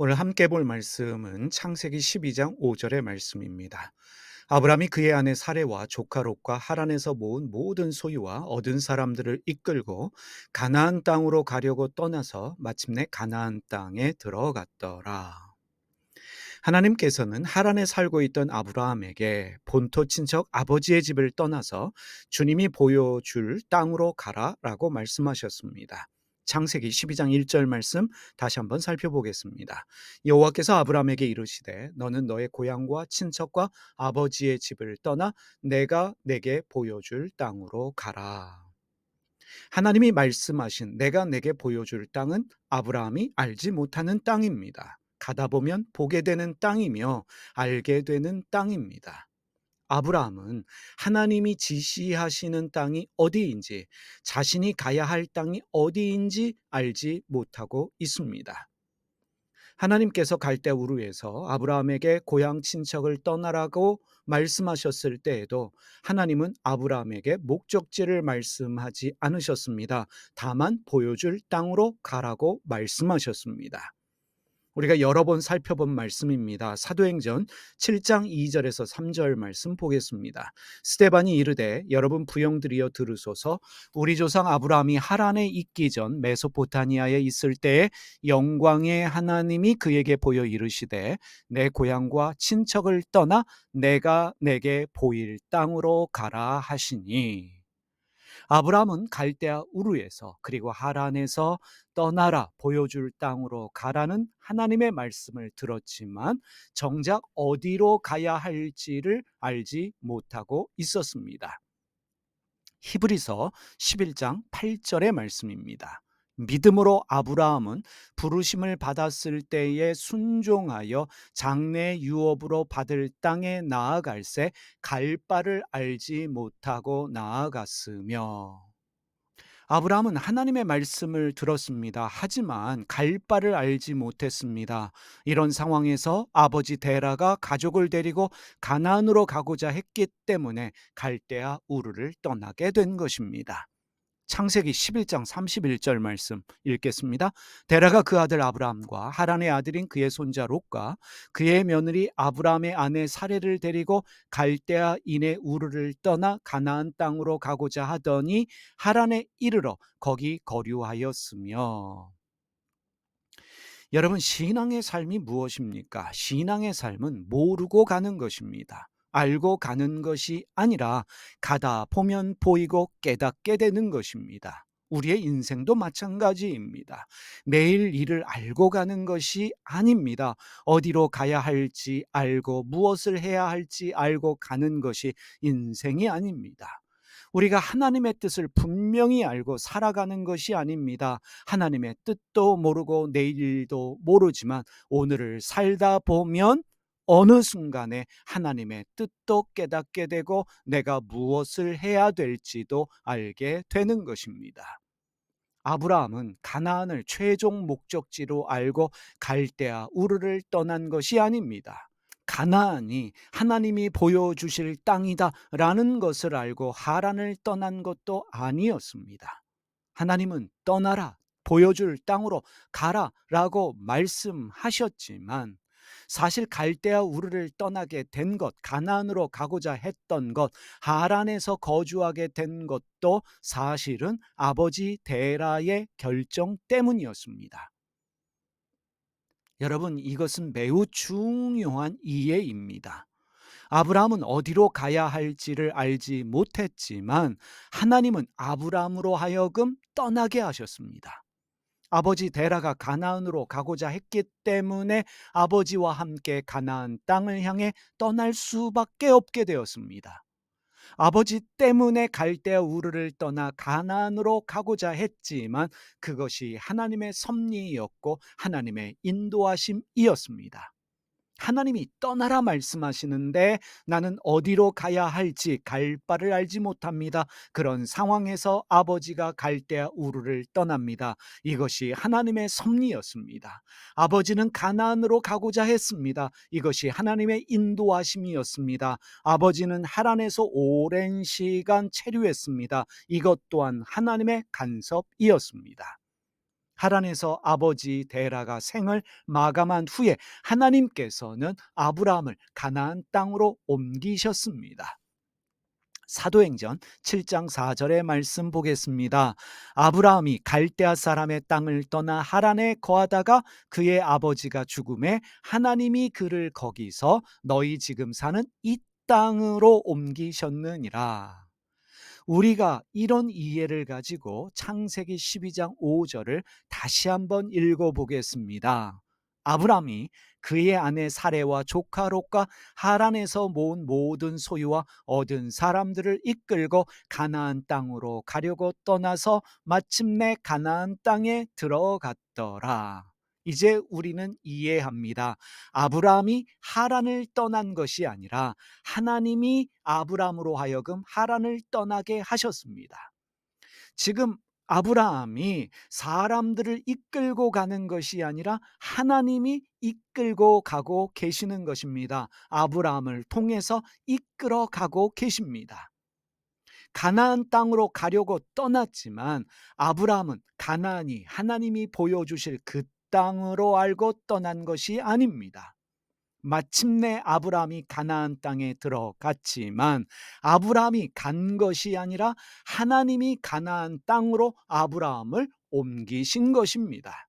오늘 함께 볼 말씀은 창세기 12장 5절의 말씀입니다. 아브라함이 그의 아내 사레와 조카 롯과 하란에서 모은 모든 소유와 얻은 사람들을 이끌고 가나안 땅으로 가려고 떠나서 마침내 가나안 땅에 들어갔더라. 하나님께서는 하란에 살고 있던 아브라함에게 본토 친척 아버지의 집을 떠나서 주님이 보여줄 땅으로 가라라고 말씀하셨습니다. 창세기 12장 1절 말씀 다시 한번 살펴보겠습니다. 여호와께서 아브라함에게 이르시되 너는 너의 고향과 친척과 아버지의 집을 떠나 내가 내게 보여줄 땅으로 가라. 하나님이 말씀하신 내가 내게 보여줄 땅은 아브라함이 알지 못하는 땅입니다. 가다 보면 보게 되는 땅이며 알게 되는 땅입니다. 아브라함은 하나님이 지시하시는 땅이 어디인지, 자신이 가야 할 땅이 어디인지 알지 못하고 있습니다. 하나님께서 갈대아 우르에서 아브라함에게 고향 친척을 떠나라고 말씀하셨을 때에도 하나님은 아브라함에게 목적지를 말씀하지 않으셨습니다. 다만 보여줄 땅으로 가라고 말씀하셨습니다. 우리가 여러 번 살펴본 말씀입니다. 사도행전 7장 2절에서 3절 말씀 보겠습니다. 스데반이 이르되 여러분 부형들이여 들으소서. 우리 조상 아브라함이 하란에 있기 전 메소포타미아에 있을 때에 영광의 하나님이 그에게 보여 이르시되 내 고향과 친척을 떠나 내가 내게 보일 땅으로 가라 하시니. 아브라함은 갈대아 우르에서 그리고 하란에서 떠나라 보여줄 땅으로 가라는 하나님의 말씀을 들었지만 정작 어디로 가야 할지를 알지 못하고 있었습니다. 히브리서 11장 8절의 말씀입니다. 믿음으로 아브라함은 부르심을 받았을 때에 순종하여 장래 유업으로 받을 땅에 나아갈새 갈 바를 알지 못하고 나아갔으며. 아브라함은 하나님의 말씀을 들었습니다. 하지만 갈 바를 알지 못했습니다. 이런 상황에서 아버지 데라가 가족을 데리고 가나안으로 가고자 했기 때문에 갈대아 우르를 떠나게 된 것입니다. 창세기 11장 31절 말씀 읽겠습니다. 데라가 그 아들 아브라함과 하란의 아들인 그의 손자 롯과 그의 며느리 아브라함의 아내 사레를 데리고 갈대아 인의 우르를 떠나 가나안 땅으로 가고자 하더니 하란에 이르러 거기 거류하였으며. 여러분, 신앙의 삶이 무엇입니까? 신앙의 삶은 모르고 가는 것입니다. 알고 가는 것이 아니라 가다 보면 보이고 깨닫게 되는 것입니다. 우리의 인생도 마찬가지입니다. 매일 일을 알고 가는 것이 아닙니다. 어디로 가야 할지 알고 무엇을 해야 할지 알고 가는 것이 인생이 아닙니다. 우리가 하나님의 뜻을 분명히 알고 살아가는 것이 아닙니다. 하나님의 뜻도 모르고 내일도 모르지만 오늘을 살다 보면 어느 순간에 하나님의 뜻도 깨닫게 되고 내가 무엇을 해야 될지도 알게 되는 것입니다. 아브라함은 가나안을 최종 목적지로 알고 갈대아 우르를 떠난 것이 아닙니다. 가나안이 하나님이 보여주실 땅이다라는 것을 알고 하란을 떠난 것도 아니었습니다. 하나님은 떠나라, 보여줄 땅으로 가라라고 말씀하셨지만 사실 갈대아 우르를 떠나게 된 것, 가나안으로 가고자 했던 것, 하란에서 거주하게 된 것도 사실은 아버지 데라의 결정 때문이었습니다. 여러분, 이것은 매우 중요한 이해입니다. 아브라함은 어디로 가야 할지를 알지 못했지만 하나님은 아브라함으로 하여금 떠나게 하셨습니다. 아버지 데라가 가나안으로 가고자 했기 때문에 아버지와 함께 가나안 땅을 향해 떠날 수밖에 없게 되었습니다. 아버지 때문에 갈대아 우르를 떠나 가나안으로 가고자 했지만 그것이 하나님의 섭리였고 하나님의 인도하심이었습니다. 하나님이 떠나라 말씀하시는데 나는 어디로 가야 할지 갈 바를 알지 못합니다. 그런 상황에서 아버지가 갈대아 우르를 떠납니다. 이것이 하나님의 섭리였습니다. 아버지는 가나안으로 가고자 했습니다. 이것이 하나님의 인도하심이었습니다. 아버지는 하란에서 오랜 시간 체류했습니다. 이것 또한 하나님의 간섭이었습니다. 하란에서 아버지 데라가 생을 마감한 후에 하나님께서는 아브라함을 가나안 땅으로 옮기셨습니다. 사도행전 7장 4절의 말씀 보겠습니다. 아브라함이 갈대아 사람의 땅을 떠나 하란에 거하다가 그의 아버지가 죽음에 하나님이 그를 거기서 너희 지금 사는 이 땅으로 옮기셨느니라. 우리가 이런 이해를 가지고 창세기 12장 5절을 다시 한번 읽어보겠습니다. 아브람이 그의 아내 사레와 조카 롯과 하란에서 모은 모든 소유와 얻은 사람들을 이끌고 가나안 땅으로 가려고 떠나서 마침내 가나안 땅에 들어갔더라. 이제 우리는 이해합니다. 아브라함이 하란을 떠난 것이 아니라 하나님이 아브라함으로 하여금 하란을 떠나게 하셨습니다. 지금 아브라함이 사람들을 이끌고 가는 것이 아니라 하나님이 이끌고 가고 계시는 것입니다. 아브라함을 통해서 이끌어 가고 계십니다. 가나안 땅으로 가려고 떠났지만 아브라함은 가나안이 하나님이 보여주실 그 땅으로 알고 떠난 것이 아닙니다. 마침내 아브라함이 가나안 땅에 들어갔지만 아브라함이 간 것이 아니라 하나님이 가나안 땅으로 아브라함을 옮기신 것입니다.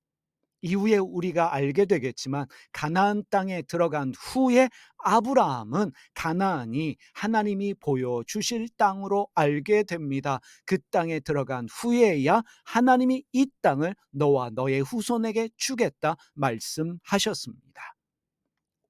이후에 우리가 알게 되겠지만 가나안 땅에 들어간 후에 아브라함은 가나안이 하나님이 보여주실 땅으로 알게 됩니다. 그 땅에 들어간 후에야 하나님이 이 땅을 너와 너의 후손에게 주겠다 말씀하셨습니다.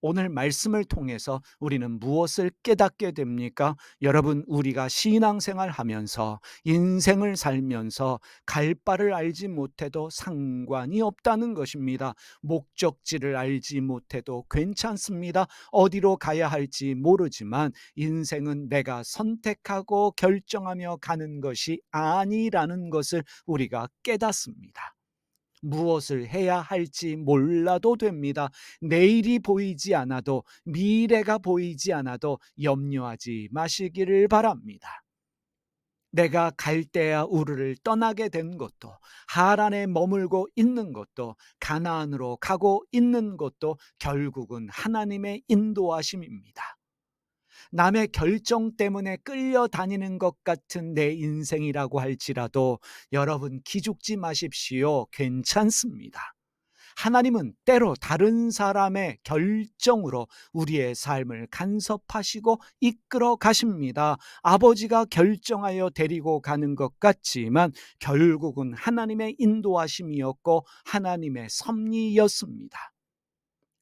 오늘 말씀을 통해서 우리는 무엇을 깨닫게 됩니까? 여러분, 우리가 신앙생활 하면서 인생을 살면서 갈 바를 알지 못해도 상관이 없다는 것입니다. 목적지를 알지 못해도 괜찮습니다. 어디로 가야 할지 모르지만 인생은 내가 선택하고 결정하며 가는 것이 아니라는 것을 우리가 깨닫습니다. 무엇을 해야 할지 몰라도 됩니다. 내일이 보이지 않아도, 미래가 보이지 않아도 염려하지 마시기를 바랍니다. 내가 갈대아 우르를 떠나게 된 것도, 하란에 머물고 있는 것도, 가나안으로 가고 있는 것도 결국은 하나님의 인도하심입니다. 남의 결정 때문에 끌려다니는 것 같은 내 인생이라고 할지라도 여러분 기죽지 마십시오. 괜찮습니다. 하나님은 때로 다른 사람의 결정으로 우리의 삶을 간섭하시고 이끌어 가십니다. 아버지가 결정하여 데리고 가는 것 같지만 결국은 하나님의 인도하심이었고 하나님의 섭리였습니다.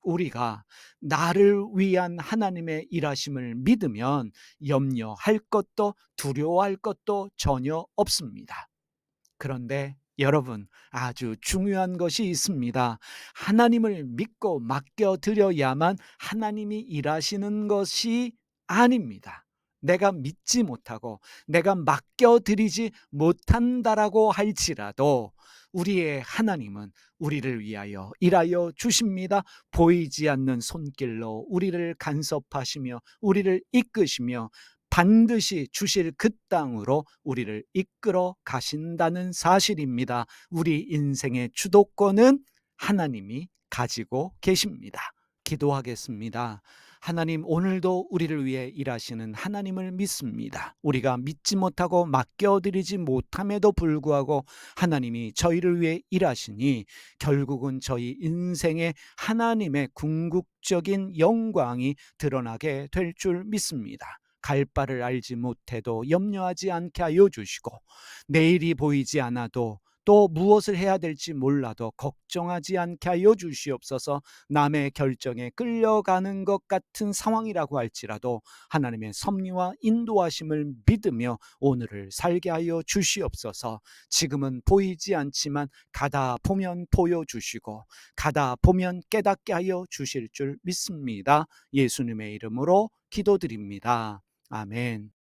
우리가 나를 위한 하나님의 일하심을 믿으면 염려할 것도 두려워할 것도 전혀 없습니다. 그런데 여러분, 아주 중요한 것이 있습니다. 하나님을 믿고 맡겨드려야만 하나님이 일하시는 것이 아닙니다. 내가 믿지 못하고 내가 맡겨드리지 못한다라고 할지라도 우리의 하나님은 우리를 위하여 일하여 주십니다. 보이지 않는 손길로 우리를 간섭하시며 우리를 이끄시며 반드시 주실 그 땅으로 우리를 이끌어 가신다는 사실입니다. 우리 인생의 주도권은 하나님이 가지고 계십니다. 기도하겠습니다. 하나님, 오늘도 우리를 위해 일하시는 하나님을 믿습니다. 우리가 믿지 못하고 맡겨드리지 못함에도 불구하고 하나님이 저희를 위해 일하시니 결국은 저희 인생에 하나님의 궁극적인 영광이 드러나게 될 줄 믿습니다. 갈 바를 알지 못해도 염려하지 않게 하여 주시고 내일이 보이지 않아도 또 무엇을 해야 될지 몰라도 걱정하지 않게 하여 주시옵소서. 남의 결정에 끌려가는 것 같은 상황이라고 할지라도 하나님의 섭리와 인도하심을 믿으며 오늘을 살게 하여 주시옵소서. 지금은 보이지 않지만 가다 보면 보여주시고 가다 보면 깨닫게 하여 주실 줄 믿습니다. 예수님의 이름으로 기도드립니다. 아멘.